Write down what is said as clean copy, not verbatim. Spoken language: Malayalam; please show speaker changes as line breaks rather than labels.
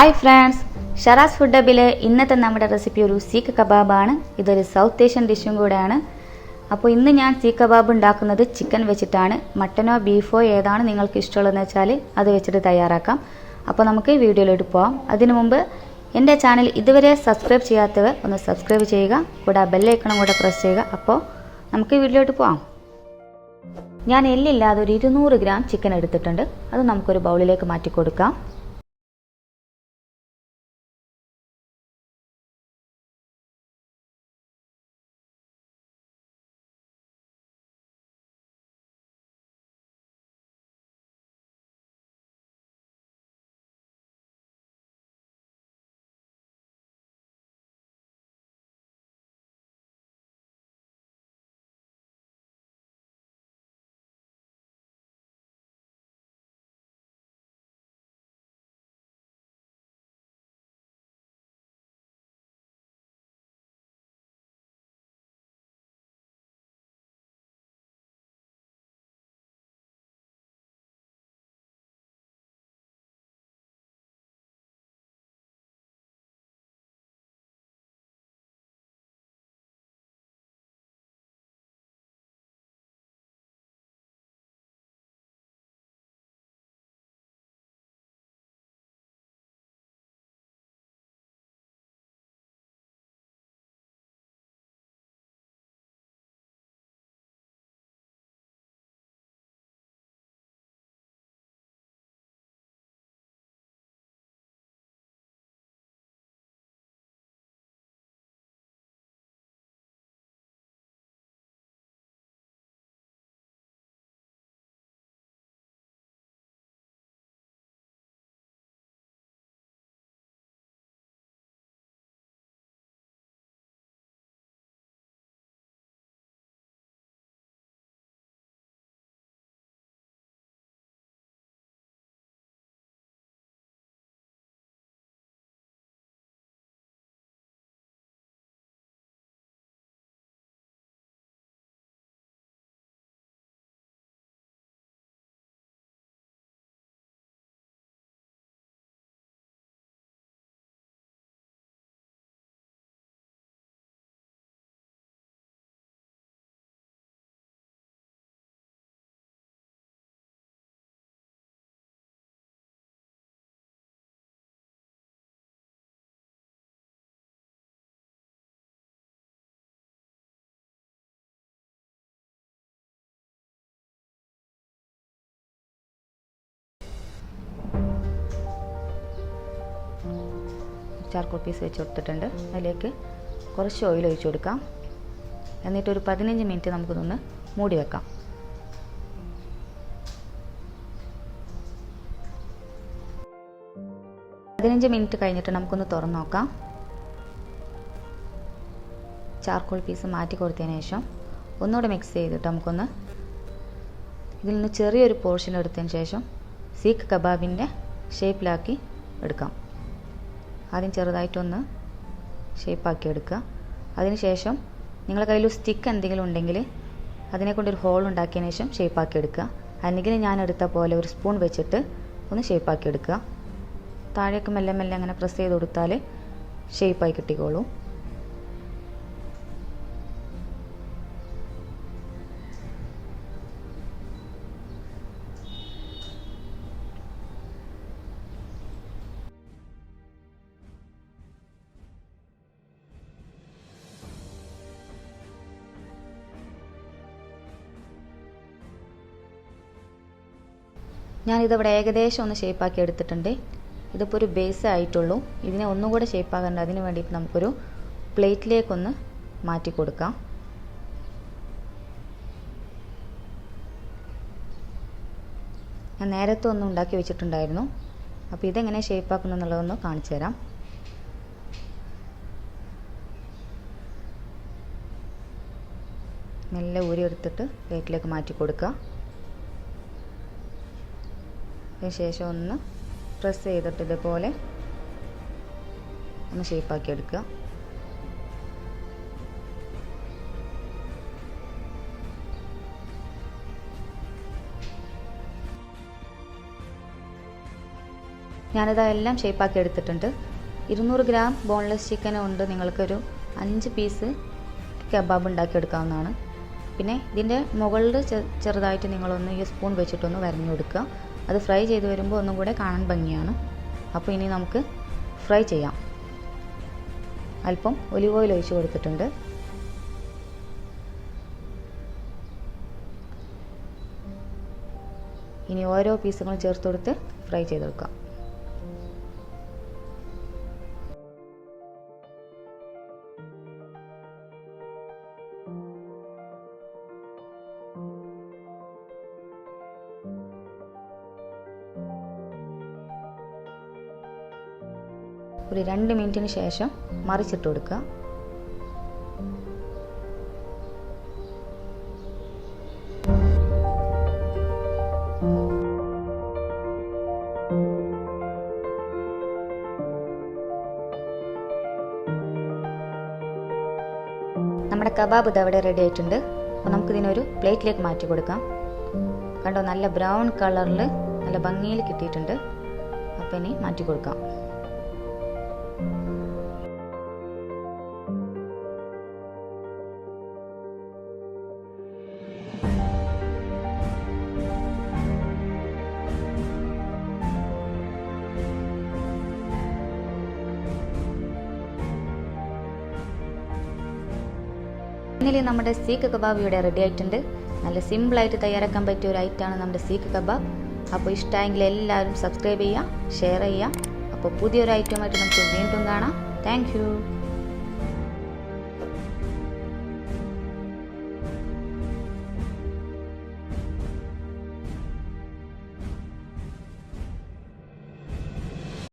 ഹായ് ഫ്രണ്ട്സ്, ഷറാസ് ഫുഡ് ഹബിലെ ഇന്നത്തെ നമ്മുടെ റെസിപ്പി ഒരു സീക്ക് കബാബാണ്. ഇതൊരു സൗത്ത് ഏഷ്യൻ ഡിഷും കൂടെയാണ്. അപ്പോൾ ഇന്ന് ഞാൻ സീക്ക് കബാബ് ഉണ്ടാക്കുന്നത് ചിക്കൻ വെച്ചിട്ടാണ്. മട്ടനോ ബീഫോ ഏതാണ് നിങ്ങൾക്ക് ഇഷ്ടമുള്ളതെന്ന് വെച്ചാൽ അത് വെച്ചിട്ട് തയ്യാറാക്കാം. അപ്പോൾ നമുക്ക് വീഡിയോയിലോട്ട് പോകാം. അതിനു മുമ്പ് എൻ്റെ ചാനൽ ഇതുവരെ സബ്സ്ക്രൈബ് ചെയ്യാത്തവർ ഒന്ന് സബ്സ്ക്രൈബ് ചെയ്യുക, കൂടെ ബെല്ലൈക്കണും കൂടെ പ്രസ് ചെയ്യുക. അപ്പോൾ നമുക്ക് വീഡിയോയിലോട്ട് പോകാം. ഞാൻ എല്ലില്ലാതെ ഒരു 200 ഗ്രാം ചിക്കൻ എടുത്തിട്ടുണ്ട്. അത് നമുക്കൊരു ബൗളിലേക്ക് മാറ്റി കൊടുക്കാം. ചാർക്കോൾ പീസ് വെച്ച് കൊടുത്തിട്ടുണ്ട്. അതിലേക്ക് കുറച്ച് ഓയിൽ ഒഴിച്ച് കൊടുക്കാം. എന്നിട്ടൊരു 15 മിനിറ്റ് നമുക്കിതൊന്ന് മൂടി വെക്കാം. മിനിറ്റ് കഴിഞ്ഞിട്ട് നമുക്കൊന്ന് തുറന്ന് നോക്കാം. ചാർക്കോൾ പീസ് മാറ്റി കൊടുത്തതിന് ശേഷം ഒന്നുകൂടെ മിക്സ് ചെയ്തിട്ട് നമുക്കൊന്ന് ഇതിൽ നിന്ന് ചെറിയൊരു പോർഷൻ എടുത്തതിന് ശേഷം സീക്ക് കബാബിൻ്റെ ഷേപ്പിലാക്കി എടുക്കാം. ആദ്യം ചെറുതായിട്ടൊന്ന് ഷേപ്പാക്കി എടുക്കുക. അതിനുശേഷം നിങ്ങളുടെ കയ്യിൽ സ്റ്റിക്ക് എന്തെങ്കിലും ഉണ്ടെങ്കിൽ അതിനെ കൊണ്ടൊരു ഹോൾ ഉണ്ടാക്കിയതിന് ശേഷം ഷേപ്പാക്കി എടുക്കുക. അല്ലെങ്കിൽ ഞാൻ എടുത്ത പോലെ ഒരു സ്പൂൺ വെച്ചിട്ട് ഒന്ന് ഷേപ്പാക്കി എടുക്കുക. താഴേക്ക് മെല്ലെ മെല്ലെ അങ്ങനെ പ്രസ് ചെയ്ത് കൊടുത്താൽ ഷേപ്പായി കിട്ടിക്കോളൂ. ഞാനിതിവിടെ ഏകദേശം ഒന്ന് ഷേപ്പാക്കി എടുത്തിട്ടുണ്ട്. ഇതിപ്പോൾ ഒരു ബേസ് ആയിട്ടുള്ളൂ. ഇതിനെ ഒന്നും കൂടെ ഷേപ്പാകേണ്ട. അതിന് വേണ്ടിയിട്ട് നമുക്കൊരു പ്ലേറ്റിലേക്കൊന്ന് മാറ്റി കൊടുക്കാം. ഞാൻ നേരത്തെ ഒന്ന് ഉണ്ടാക്കി വെച്ചിട്ടുണ്ടായിരുന്നു. അപ്പോൾ ഇതെങ്ങനെ ഷേപ്പാക്കുന്നു എന്നുള്ളതൊന്ന് കാണിച്ചു തരാം. മെല്ലെ ഊരിയെടുത്തിട്ട് പ്ലേറ്റിലേക്ക് മാറ്റി കൊടുക്കുക. അതിനുശേഷം ഒന്ന് പ്രസ് ചെയ്തിട്ട് ഇതുപോലെ ഒന്ന് ഷേപ്പാക്കി എടുക്കുക. ഞാനിത് എല്ലാം ഷേപ്പാക്കി എടുത്തിട്ടുണ്ട്. 200 ഗ്രാം ബോൺലെസ് ചിക്കൻ കൊണ്ട് നിങ്ങൾക്കൊരു 5 പീസ് കബാബ് ഉണ്ടാക്കിയെടുക്കാവുന്നതാണ്. പിന്നെ ഇതിൻ്റെ മുകളിൽ ചെറുതായിട്ട് നിങ്ങളൊന്ന് ഈ സ്പൂൺ വെച്ചിട്ടൊന്ന് വരഞ്ഞു കൊടുക്കുക. അത് ഫ്രൈ ചെയ്ത് വരുമ്പോൾ ഒന്നും കൂടെ കാണാൻ ഭംഗിയാണ്. അപ്പോൾ ഇനി നമുക്ക് ഫ്രൈ ചെയ്യാം. അല്പം ഒലിവ് ഓയിൽ ഒഴിച്ച് കൊടുത്തിട്ടുണ്ട്. ഇനി ഓരോ പീസുകളും ചേർത്ത് കൊടുത്ത് ഫ്രൈ ചെയ്തെടുക്കാം. ഒരു 2 മിനിറ്റിന് ശേഷം മറിച്ചിട്ട് കൊടുക്കുക. നമ്മുടെ കബാബ് ഇതവിടെ റെഡി ആയിട്ടുണ്ട്. അപ്പോൾ നമുക്കിതിനൊരു പ്ലേറ്റിലേക്ക് മാറ്റി കൊടുക്കാം. കണ്ടോ, നല്ല ബ്രൗൺ കളറിൽ നല്ല ഭംഗിയിൽ കിട്ടിയിട്ടുണ്ട്. അപ്പോൾ ഇനി മാറ്റി കൊടുക്കാം. ഇന്നലെ നമ്മുടെ സീക്ക് കബാബ് ഇവിടെ റെഡി ആയിട്ടുണ്ട്. നല്ല സിമ്പിളായിട്ട് തയ്യാറാക്കാൻ പറ്റിയ ഒരു ഐറ്റമാണ് നമ്മുടെ സീക്ക് കബാബ്. അപ്പോൾ ഇഷ്ടമായെങ്കിൽ എല്ലാവരും സബ്സ്ക്രൈബ് ചെയ്യുക, ഷെയർ ചെയ്യുക. അപ്പോൾ പുതിയൊരു ഐറ്റമായിട്ട് നമുക്ക് വീണ്ടും കാണാം. Thank you.